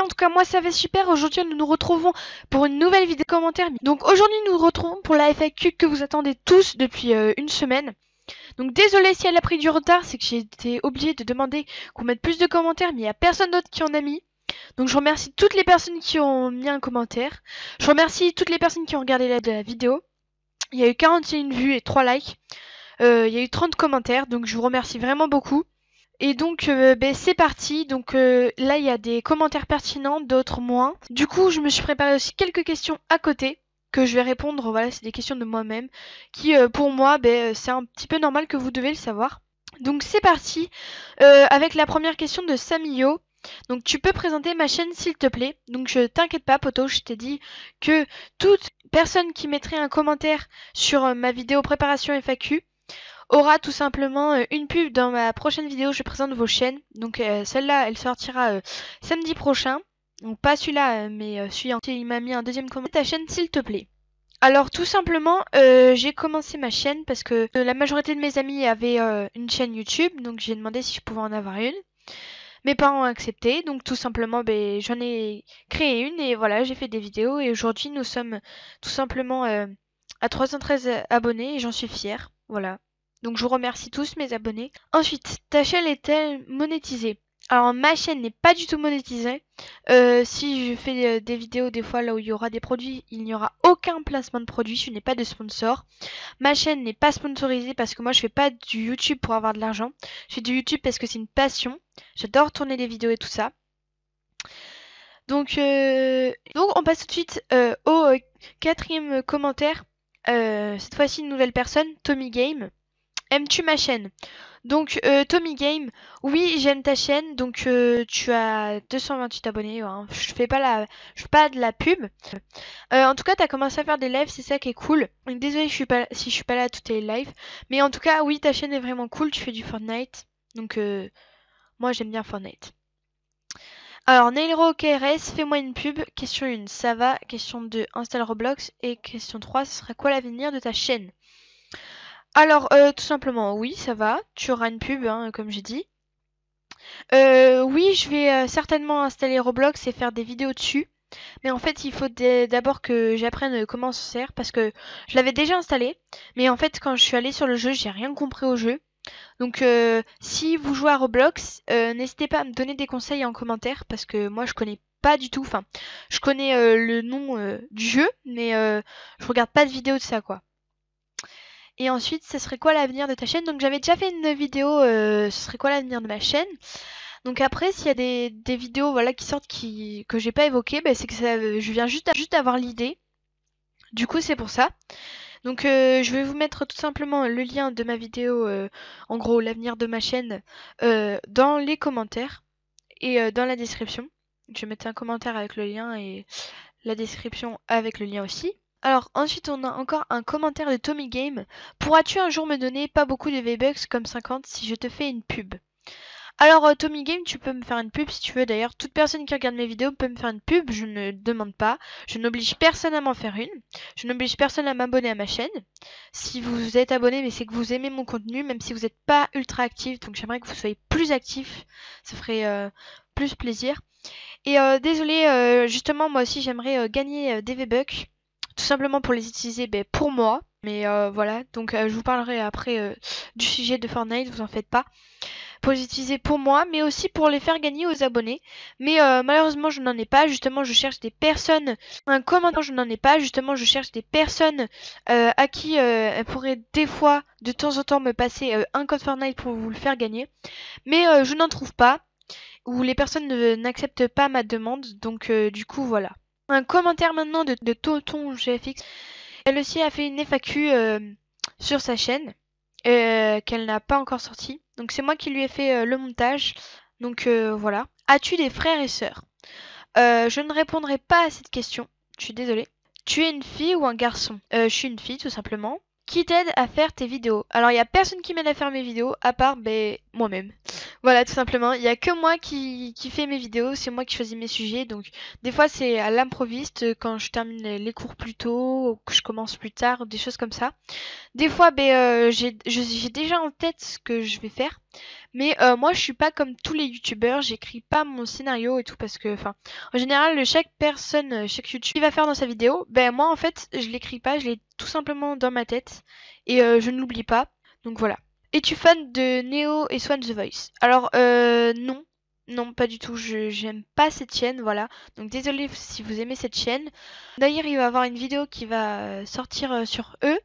En tout cas, moi, ça va super. Aujourd'hui, nous nous retrouvons pour une nouvelle vidéo commentaire. Donc, aujourd'hui, nous nous retrouvons pour la FAQ que vous attendez tous depuis une semaine. Donc, désolé si elle a pris du retard, c'est que j'ai été obligée de demander qu'on mette plus de commentaires, mais il n'y a personne d'autre qui en a mis. Donc, je remercie toutes les personnes qui ont mis un commentaire. Je remercie toutes les personnes qui ont regardé la vidéo. Il y a eu 41 vues et 3 likes. Il y a eu 30 commentaires, donc je vous remercie vraiment beaucoup. Et donc c'est parti. Donc là il y a des commentaires pertinents, d'autres moins. Du coup je me suis préparé aussi quelques questions à côté que je vais répondre. Voilà, c'est des questions de moi-même qui pour moi c'est un petit peu normal que vous devez le savoir. Donc c'est parti avec la première question de Samio. Donc tu peux présenter ma chaîne s'il te plaît. Donc je t'inquiète pas poto, je t'ai dit que toute personne qui mettrait un commentaire sur ma vidéo préparation FAQ aura tout simplement une pub dans ma prochaine vidéo. Je présente vos chaînes. Donc celle-là, elle sortira samedi prochain. Donc pas celui-là, mais celui entier. Il m'a mis un deuxième commentaire. Ta chaîne, s'il te plaît. Alors tout simplement, j'ai commencé ma chaîne parce que la majorité de mes amis avaient une chaîne YouTube. Donc j'ai demandé si je pouvais en avoir une. Mes parents ont accepté. Donc tout simplement, j'en ai créé une et voilà, j'ai fait des vidéos. Et aujourd'hui, nous sommes tout simplement à 313 abonnés et j'en suis fière. Voilà. Donc je vous remercie tous mes abonnés. Ensuite, ta chaîne est-elle monétisée? Alors ma chaîne n'est pas du tout monétisée. Si je fais des vidéos des fois là où il y aura des produits, il n'y aura aucun placement de produit. Je n'ai pas de sponsor. Ma chaîne n'est pas sponsorisée parce que moi je fais pas du YouTube pour avoir de l'argent. Je fais du YouTube parce que c'est une passion. J'adore tourner des vidéos et tout ça. Donc on passe tout de suite au quatrième commentaire. Cette fois-ci une nouvelle personne, Tommy Game. Aimes-tu ma chaîne? Donc Tommy Game, oui j'aime ta chaîne. Donc tu as 228 abonnés. Hein. Je fais pas de la pub. En tout cas t'as commencé à faire des lives, c'est ça qui est cool. Donc, désolée si je suis pas là à toutes les lives. Mais en tout cas oui ta chaîne est vraiment cool. Tu fais du Fortnite. Donc moi j'aime bien Fortnite. Alors Nailro KRS, fais-moi une pub. Question 1, ça va. Question 2, installe Roblox. Et question 3, ce sera quoi l'avenir de ta chaîne? Alors, tout simplement, oui, ça va. Tu auras une pub, hein, comme j'ai dit. Oui, je vais certainement installer Roblox et faire des vidéos dessus. Mais en fait, il faut d'abord que j'apprenne comment ça sert. Parce que je l'avais déjà installé. Mais en fait, quand je suis allée sur le jeu, j'ai rien compris au jeu. Donc, si vous jouez à Roblox, n'hésitez pas à me donner des conseils en commentaire. Parce que moi, je connais pas du tout. Enfin, je connais le nom du jeu. Mais je regarde pas de vidéo de ça, quoi. Et ensuite, ce serait quoi l'avenir de ta chaîne? Donc j'avais déjà fait une vidéo, ce serait quoi l'avenir de ma chaîne? Donc après, s'il y a des vidéos voilà, qui sortent que j'ai pas évoquées, c'est que je viens juste d'avoir l'idée. Du coup, c'est pour ça. Donc je vais vous mettre tout simplement le lien de ma vidéo, en gros l'avenir de ma chaîne, dans les commentaires et dans la description. Je vais mettre un commentaire avec le lien et la description avec le lien aussi. Alors ensuite on a encore un commentaire de Tommy Game. Pourras-tu un jour me donner pas beaucoup de V-Bucks comme 50 si je te fais une pub? Alors Tommy Game, tu peux me faire une pub si tu veux. D'ailleurs, toute personne qui regarde mes vidéos peut me faire une pub, je ne demande pas. Je n'oblige personne à m'en faire une. Je n'oblige personne à m'abonner à ma chaîne. Si vous êtes abonné, mais c'est que vous aimez mon contenu, même si vous n'êtes pas ultra actif. Donc j'aimerais que vous soyez plus actif. Ça ferait plus plaisir. Et désolé, justement, moi aussi j'aimerais gagner des V-Bucks. Tout simplement pour les utiliser pour moi. Mais voilà, donc je vous parlerai après du sujet de Fortnite, vous en faites pas. Pour les utiliser pour moi, mais aussi pour les faire gagner aux abonnés. Mais malheureusement, je n'en ai pas. Justement, je cherche des personnes. Un commentaire, je n'en ai pas. Justement, je cherche des personnes à qui elles pourraient des fois, de temps en temps, me passer un code Fortnite pour vous le faire gagner. Mais je n'en trouve pas. Ou les personnes n'acceptent pas ma demande. Donc du coup, voilà. Un commentaire maintenant de Toton GFX. Elle aussi a fait une FAQ sur sa chaîne qu'elle n'a pas encore sortie. Donc c'est moi qui lui ai fait le montage. Donc voilà. As-tu des frères et sœurs? Je ne répondrai pas à cette question. Je suis désolée. Tu es une fille ou un garçon? Je suis une fille tout simplement. Qui t'aide à faire tes vidéos? Alors il n'y a personne qui m'aide à faire mes vidéos à part moi-même. Voilà, tout simplement. Il y a que moi qui fait mes vidéos, c'est moi qui choisis mes sujets. Donc, des fois, c'est à l'improviste quand je termine les cours plus tôt ou que je commence plus tard, des choses comme ça. Des fois, j'ai déjà en tête ce que je vais faire. Mais moi, je suis pas comme tous les youtubeurs, j'écris pas mon scénario et tout parce que, enfin, en général, chaque personne, chaque youtubeur qui va faire dans sa vidéo, ben moi, en fait, je l'écris pas, je l'ai tout simplement dans ma tête et je ne l'oublie pas. Donc voilà. Es-tu fan de Neo et Swan The Voice? Alors, non. Non, pas du tout. J'aime pas cette chaîne, voilà. Donc désolé si vous aimez cette chaîne. D'ailleurs, il va y avoir une vidéo qui va sortir sur eux,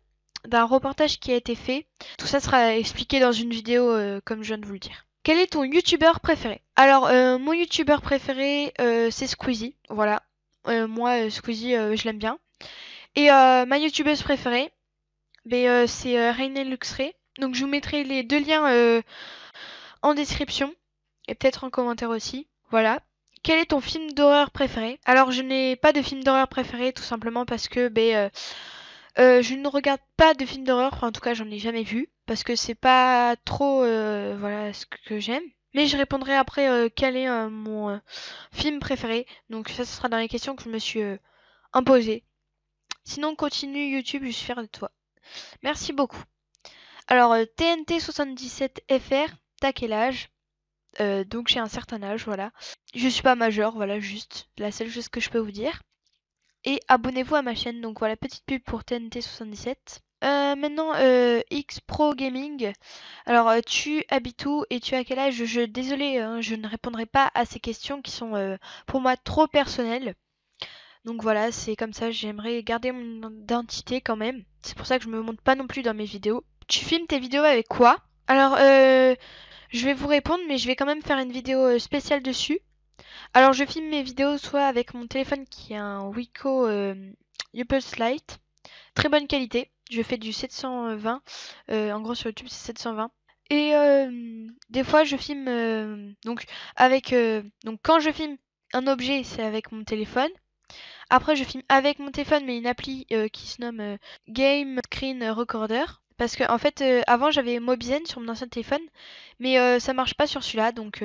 d'un reportage qui a été fait. Tout ça sera expliqué dans une vidéo comme je viens de vous le dire. Quel est ton youtubeur préféré? Alors, mon youtubeur préféré, c'est Squeezie. Voilà. Moi, Squeezie, je l'aime bien. Et ma youtubeuse préférée, c'est Rainel Luxray. Donc je vous mettrai les deux liens en description et peut-être en commentaire aussi. Voilà. Quel est ton film d'horreur préféré? Alors je n'ai pas de film d'horreur préféré tout simplement parce que je ne regarde pas de films d'horreur, enfin, en tout cas j'en ai jamais vu parce que c'est pas trop voilà ce que j'aime. Mais je répondrai après quel est mon film préféré. Donc ça ce sera dans les questions que je me suis imposées. Sinon continue YouTube, je suis fière de toi. Merci beaucoup. Alors, TNT77FR, t'as quel âge? Donc j'ai un certain âge, voilà. Je suis pas majeure, voilà, juste la seule chose que je peux vous dire. Et abonnez-vous à ma chaîne, donc voilà, petite pub pour TNT77. Maintenant, X Pro Gaming. Alors, tu habites où et tu as quel âge? Désolé, hein, je ne répondrai pas à ces questions qui sont pour moi trop personnelles. Donc voilà, c'est comme ça, j'aimerais garder mon identité quand même. C'est pour ça que je me montre pas non plus dans mes vidéos. Tu filmes tes vidéos avec quoi? Alors, je vais vous répondre, mais je vais quand même faire une vidéo spéciale dessus. Alors, je filme mes vidéos soit avec mon téléphone qui est un Wiko Upulse Lite. Très bonne qualité. Je fais du 720. En gros, sur YouTube, c'est 720. Et des fois, je filme donc avec donc quand je filme un objet, c'est avec mon téléphone. Après, je filme avec mon téléphone, mais une appli qui se nomme Game Screen Recorder. Parce que en fait, avant j'avais Mobizen sur mon ancien téléphone, mais ça marche pas sur celui-là, donc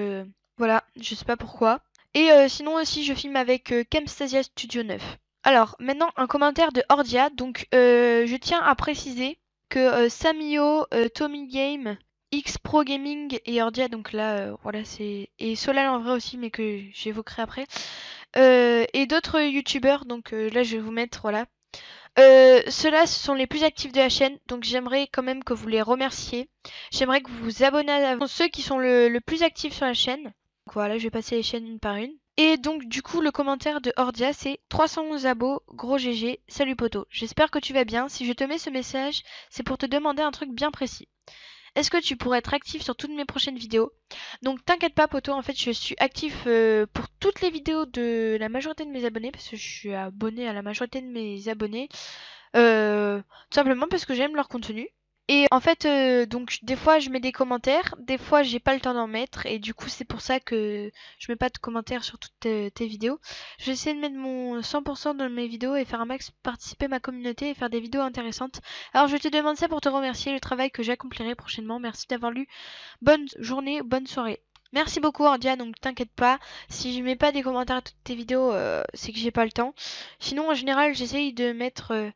voilà, je sais pas pourquoi. Et sinon aussi, je filme avec Camtasia Studio 9. Alors, maintenant, un commentaire de Ordia. Donc, je tiens à préciser que Samio, Tommy Game, X Pro Gaming et Ordia, donc là, voilà, c'est. Et Solal en vrai aussi, mais que j'évoquerai après. Et d'autres youtubeurs, donc là, je vais vous mettre, voilà. Ceux-là, ce sont les plus actifs de la chaîne, donc j'aimerais quand même que vous les remerciez. J'aimerais que vous vous abonnez à ceux qui sont le plus actifs sur la chaîne. Donc voilà, je vais passer les chaînes une par une. Et donc du coup le commentaire de Ordia c'est 311 abos, gros GG, salut poto. J'espère que tu vas bien. Si je te mets ce message, c'est pour te demander un truc bien précis. Est-ce que tu pourrais être actif sur toutes mes prochaines vidéos? Donc t'inquiète pas poto, en fait je suis actif pour toutes les vidéos de la majorité de mes abonnés, parce que je suis abonné à la majorité de mes abonnés. Tout simplement parce que j'aime leur contenu. Et en fait, donc des fois je mets des commentaires, des fois j'ai pas le temps d'en mettre, et du coup c'est pour ça que je mets pas de commentaires sur toutes tes vidéos. Je vais essayer de mettre mon 100% dans mes vidéos et faire un max participer ma communauté et faire des vidéos intéressantes. Alors je te demande ça pour te remercier le travail que j'accomplirai prochainement. Merci d'avoir lu. Bonne journée, bonne soirée. Merci beaucoup Ordia, donc t'inquiète pas, si je mets pas des commentaires à toutes tes vidéos, c'est que j'ai pas le temps. Sinon en général j'essaye de mettre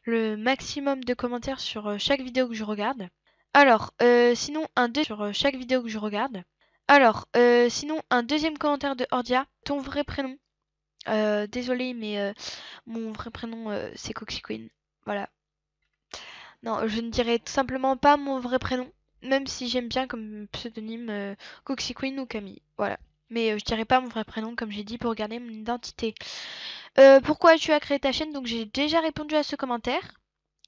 le maximum de commentaires sur chaque vidéo que je regarde. Alors, sinon un deuxième sur chaque vidéo que je regarde. Alors, sinon un deuxième commentaire de Ordia, ton vrai prénom. Désolé, mais mon vrai prénom c'est Coxy Queen. Voilà. Non, je ne dirai tout simplement pas mon vrai prénom, même si j'aime bien comme pseudonyme Coxy Queen ou Camille. Voilà. Mais je dirai pas mon vrai prénom comme j'ai dit pour garder mon identité. Pourquoi tu as créé ta chaîne? Donc j'ai déjà répondu à ce commentaire.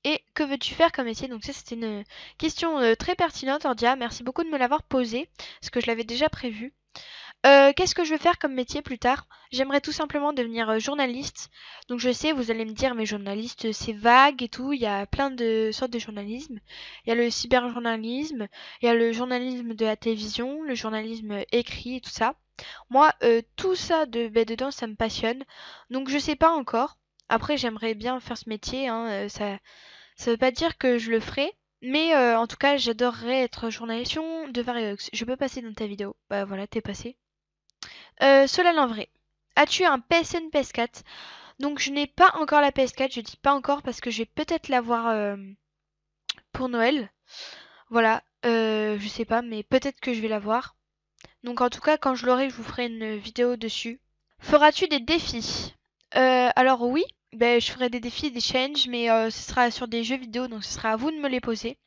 Et que veux-tu faire comme métier? Donc ça c'était une question très pertinente Ordia. Merci beaucoup de me l'avoir posée, parce que je l'avais déjà prévu. Qu'est-ce que je veux faire comme métier plus tard? J'aimerais tout simplement devenir journaliste. Donc je sais, vous allez me dire, mais journaliste, c'est vague et tout. Il y a plein de sortes de journalisme. Il y a le cyberjournalisme, il y a le journalisme de la télévision, le journalisme écrit et tout ça. Moi, tout ça dedans, ça me passionne. Donc je sais pas encore. Après, j'aimerais bien faire ce métier, hein, ça veut pas dire que je le ferai, Mais en tout cas, j'adorerais être journaliste de Variox. Je peux passer dans ta vidéo. Bah voilà, t'es passé. Solal en vrai. As-tu un PSN PS4? Donc je n'ai pas encore la PS4, je dis pas encore parce que je vais peut-être l'avoir pour Noël. Voilà, je sais pas, mais peut-être que je vais l'avoir. Donc en tout cas, quand je l'aurai, je vous ferai une vidéo dessus. Feras-tu des défis? Alors oui, ben, je ferai des défis, des challenges, mais ce sera sur des jeux vidéo, donc ce sera à vous de me les poser.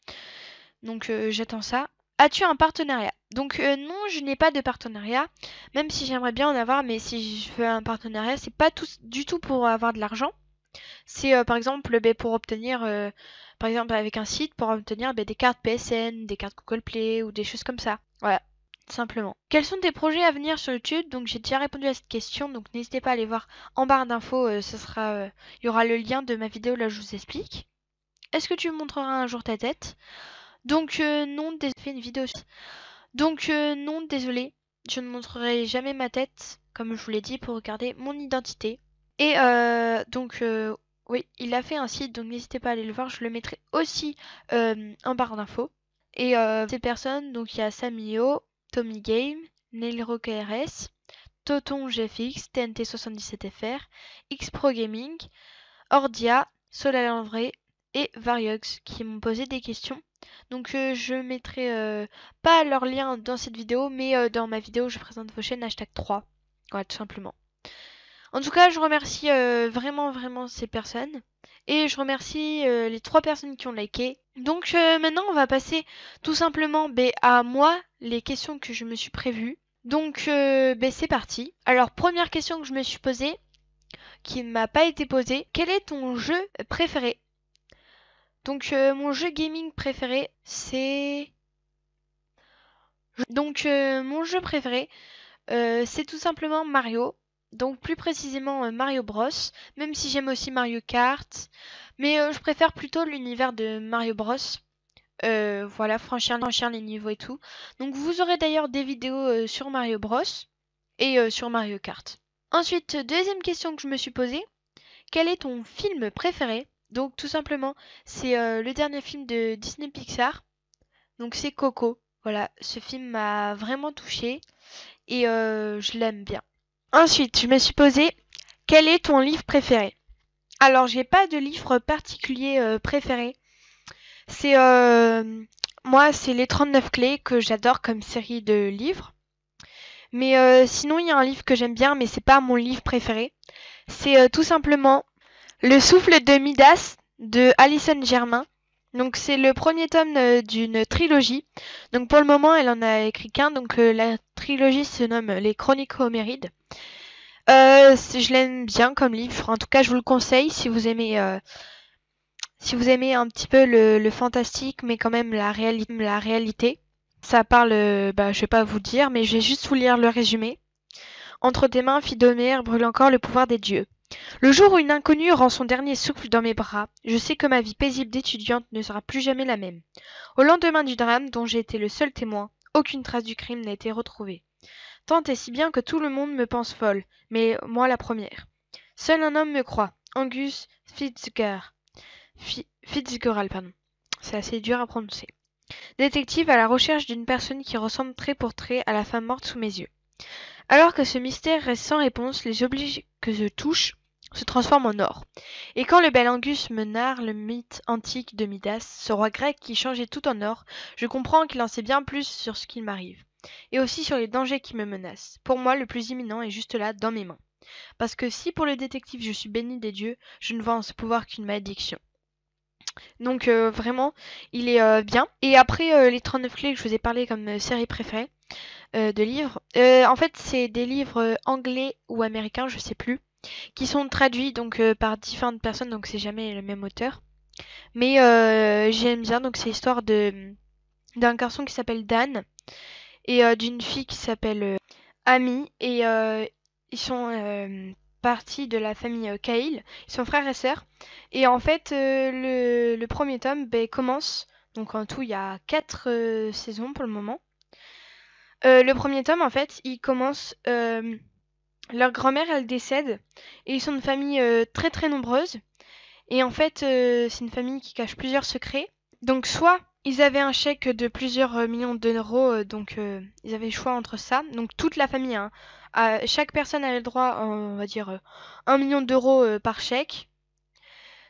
Donc j'attends ça. As-tu un partenariat? Donc non, je n'ai pas de partenariat, même si j'aimerais bien en avoir, mais si je veux un partenariat, c'est pas du tout pour avoir de l'argent. C'est par exemple ben, pour obtenir, par exemple avec un site, pour obtenir ben, des cartes PSN, des cartes Google Play ou des choses comme ça. Voilà, simplement. Quels sont tes projets à venir sur YouTube? Donc j'ai déjà répondu à cette question, donc n'hésitez pas à aller voir en barre d'infos, il y aura le lien de ma vidéo là je vous explique. Est-ce que tu me montreras un jour ta tête? Donc non, fait une vidéo. Donc non, désolé, je ne montrerai jamais ma tête, comme je vous l'ai dit, pour garder mon identité. Et donc oui, il a fait un site, donc n'hésitez pas à aller le voir, je le mettrai aussi en barre d'infos. Et ces personnes, donc il y a Samio, Tommy Game, Nelro KRS, Toton GFX, TNT77FR, Xpro Gaming, Ordia, Solal en vrai et Variox qui m'ont posé des questions. Donc je mettrai pas leur lien dans cette vidéo, mais dans ma vidéo je présente vos chaînes #3. Voilà, tout simplement. En tout cas, je remercie vraiment ces personnes. Et je remercie les 3 personnes qui ont liké. Donc maintenant, on va passer tout simplement à moi, les questions que je me suis prévues. Donc c'est parti. Alors, première question que je me suis posée, qui ne m'a pas été posée. Quel est ton jeu préféré? Donc mon jeu gaming préféré, c'est... Donc mon jeu préféré, c'est tout simplement Mario. Donc plus précisément Mario Bros. Même si j'aime aussi Mario Kart. Mais je préfère plutôt l'univers de Mario Bros. Voilà, franchir les niveaux et tout. Donc vous aurez d'ailleurs des vidéos sur Mario Bros. Et sur Mario Kart. Ensuite, deuxième question que je me suis posée. Quel est ton film préféré? Donc tout simplement, c'est le dernier film de Disney Pixar. Donc c'est Coco. Voilà, ce film m'a vraiment touchée et je l'aime bien. Ensuite, je me suis posé, quel est ton livre préféré? Alors, j'ai pas de livre particulier préféré. C'est moi, c'est les 39 clés que j'adore comme série de livres. Mais sinon, il y a un livre que j'aime bien, mais c'est pas mon livre préféré. C'est tout simplement Le souffle de Midas de Alison Germain. Donc c'est le premier tome d'une trilogie. Donc pour le moment, elle en a écrit qu'un. Donc la trilogie se nomme Les Chroniques Homérides. Je l'aime bien comme livre. En tout cas, je vous le conseille si vous aimez un petit peu le fantastique, mais quand même la réalité. Ça parle, je vais pas vous dire, mais je vais juste vous lire le résumé. Entre tes mains, fille d'Homère, brûle encore le pouvoir des dieux. Le jour où une inconnue rend son dernier souffle dans mes bras, je sais que ma vie paisible d'étudiante ne sera plus jamais la même. Au lendemain du drame, dont j'ai été le seul témoin, aucune trace du crime n'a été retrouvée. Tant et si bien que tout le monde me pense folle, mais moi la première. Seul un homme me croit, Angus Fitzgerald, pardon. C'est assez dur à prononcer. Détective à la recherche d'une personne qui ressemble trait pour trait à la femme morte sous mes yeux. Alors que ce mystère reste sans réponse, les objets que je touche se transforment en or. Et quand le bel Angus me narre le mythe antique de Midas, ce roi grec qui changeait tout en or, je comprends qu'il en sait bien plus sur ce qui m'arrive. Et aussi sur les dangers qui me menacent. Pour moi, le plus imminent est juste là, dans mes mains. Parce que si pour le détective je suis béni des dieux, je ne vois en ce pouvoir qu'une malédiction. Donc vraiment, il est bien. Et après, les 39 clés que je vous ai parlé comme série préférée de livres, en fait c'est des livres anglais ou américains, je sais plus, qui sont traduits donc par différentes personnes, donc c'est jamais le même auteur. Mais j'aime bien, donc c'est l'histoire d'un garçon qui s'appelle Dan et d'une fille qui s'appelle Amy et ils sont partie de la famille Cahill. Ils sont frères et sœurs. Et en fait, le premier tome commence. Donc en tout, il y a 4 saisons pour le moment. Le premier tome, en fait, il commence. Leur grand-mère, elle décède. Et ils sont une famille très très nombreuse. Et en fait, c'est une famille qui cache plusieurs secrets. Donc soit ils avaient un chèque de plusieurs millions d'euros, donc ils avaient le choix entre ça. Donc toute la famille, hein, chaque personne avait le droit, on va dire, 1 million d'euros par chèque.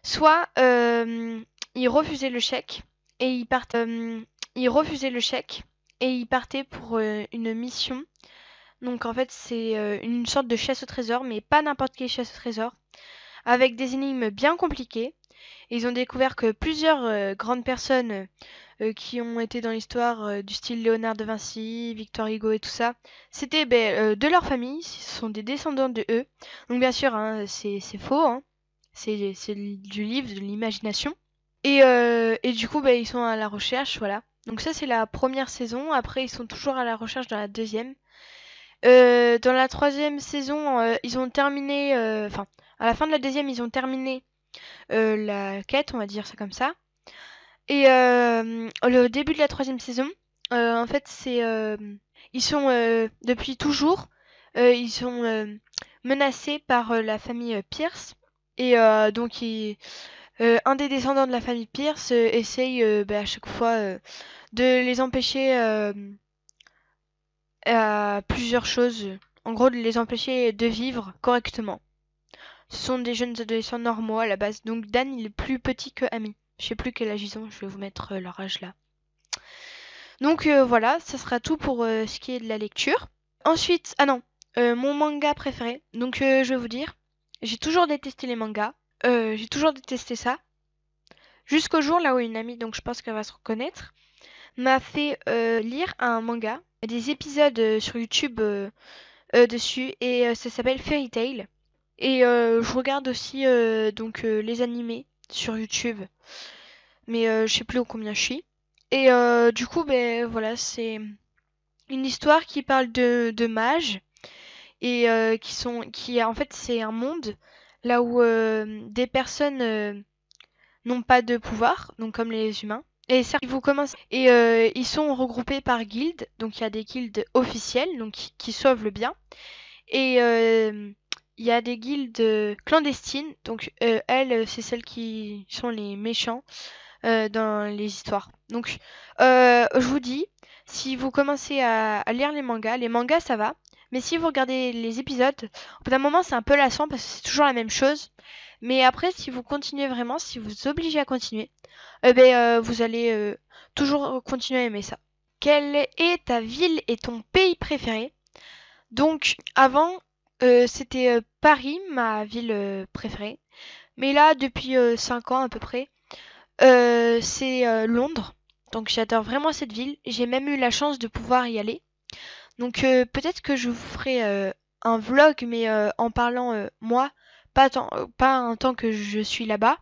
Soit ils refusaient le chèque et ils refusaient le chèque et ils partaient pour une mission. Donc en fait c'est une sorte de chasse au trésor, mais pas n'importe quelle chasse au trésor, avec des énigmes bien compliquées. Et ils ont découvert que plusieurs grandes personnes qui ont été dans l'histoire du style Léonard de Vinci, Victor Hugo et tout ça, c'était de leur famille, ce sont des descendants de eux. Donc bien sûr, hein, c'est faux, hein. C'est du livre, de l'imagination. Et du coup, ils sont à la recherche, voilà. Donc ça, c'est la première saison. Après, ils sont toujours à la recherche dans la deuxième. Dans la troisième saison, ils ont terminé... Enfin, à la fin de la deuxième, ils ont terminé la quête, on va dire ça comme ça. Et le début de la troisième saison, en fait, c'est... ils sont, depuis toujours, ils sont menacés par la famille Pierce. Et donc, un des descendants de la famille Pierce essaye à chaque fois de les empêcher à plusieurs choses. En gros, de les empêcher de vivre correctement. Ce sont des jeunes adolescents normaux à la base. Donc Dan, il est plus petit que Amy. Je sais plus quel âge ils ont, je vais vous mettre leur âge là. Donc voilà, ça sera tout pour ce qui est de la lecture. Ensuite, mon manga préféré. Donc je vais vous dire, j'ai toujours détesté les mangas. J'ai toujours détesté ça. Jusqu'au jour là où une amie, donc je pense qu'elle va se reconnaître, m'a fait lire un manga, des épisodes sur YouTube dessus, et ça s'appelle Fairy Tail. Et je regarde aussi donc les animés sur YouTube, mais je sais plus au combien je suis. Et du coup, voilà, c'est une histoire qui parle de mages et en fait, c'est un monde là où des personnes n'ont pas de pouvoir, donc comme les humains. Et ça, vous commencez et ils sont regroupés par guildes, donc il y a des guildes officielles, donc qui sauvent le bien, et il y a des guildes clandestines, donc elles, c'est celles qui sont les méchants dans les histoires. Donc, je vous dis, si vous commencez à lire les mangas ça va. Mais si vous regardez les épisodes, au bout d'un moment, c'est un peu lassant parce que c'est toujours la même chose. Mais après, si vous continuez vraiment, si vous vous obligez à continuer, vous allez toujours continuer à aimer ça. Quelle est ta ville et ton pays préféré? Donc, avant, c'était Paris, ma ville préférée. Mais là, depuis 5 ans à peu près, c'est Londres. Donc j'adore vraiment cette ville. J'ai même eu la chance de pouvoir y aller. Donc peut-être que je vous ferai un vlog, mais en parlant moi, pas en tant que je suis là-bas,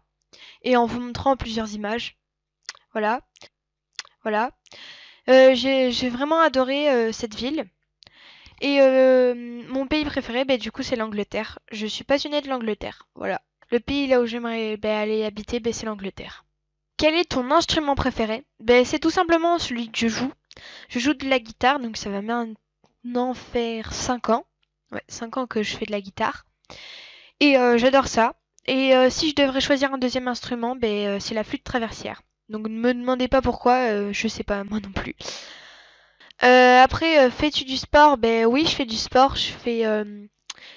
et en vous montrant plusieurs images. Voilà. Voilà. J'ai vraiment adoré cette ville. Et mon pays préféré, du coup, c'est l'Angleterre. Je suis passionnée de l'Angleterre. Voilà. Le pays là où j'aimerais aller habiter, c'est l'Angleterre. Quel est ton instrument préféré? C'est tout simplement celui que je joue. Je joue de la guitare, donc ça va maintenant faire 5 ans. Ouais, 5 ans que je fais de la guitare. Et j'adore ça. Et si je devrais choisir un deuxième instrument, c'est la flûte traversière. Donc ne me demandez pas pourquoi, je sais pas moi non plus. Après, fais-tu du sport? Oui, je fais du sport. Je fais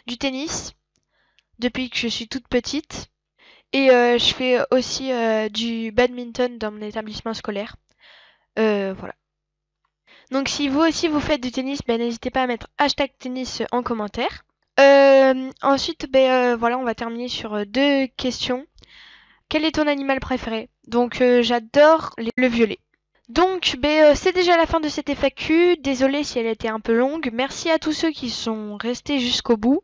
du tennis depuis que je suis toute petite. Et je fais aussi du badminton dans mon établissement scolaire. Voilà. Donc si vous aussi vous faites du tennis, n'hésitez pas à mettre #tennis en commentaire. Ensuite, voilà, on va terminer sur 2 questions. Quel est ton animal préféré? Donc j'adore le violet. Donc c'est déjà la fin de cette FAQ. Désolée si elle était un peu longue. Merci à tous ceux qui sont restés jusqu'au bout.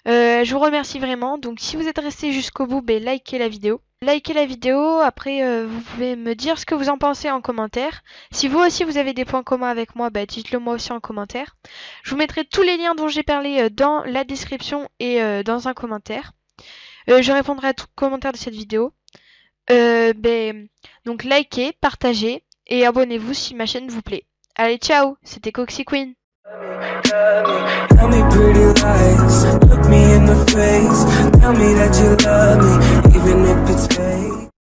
Je vous remercie vraiment. Donc si vous êtes resté jusqu'au bout, likez la vidéo. Likez la vidéo, après vous pouvez me dire ce que vous en pensez en commentaire. Si vous aussi vous avez des points communs avec moi, dites-le moi aussi en commentaire. Je vous mettrai tous les liens dont j'ai parlé dans la description et dans un commentaire. Je répondrai à tout commentaire de cette vidéo. Donc likez, partagez et abonnez-vous si ma chaîne vous plaît. Allez, ciao, c'était Coxy Queen. Tell me pretty lies, look me in the face, tell me that you love me, even if it's fake.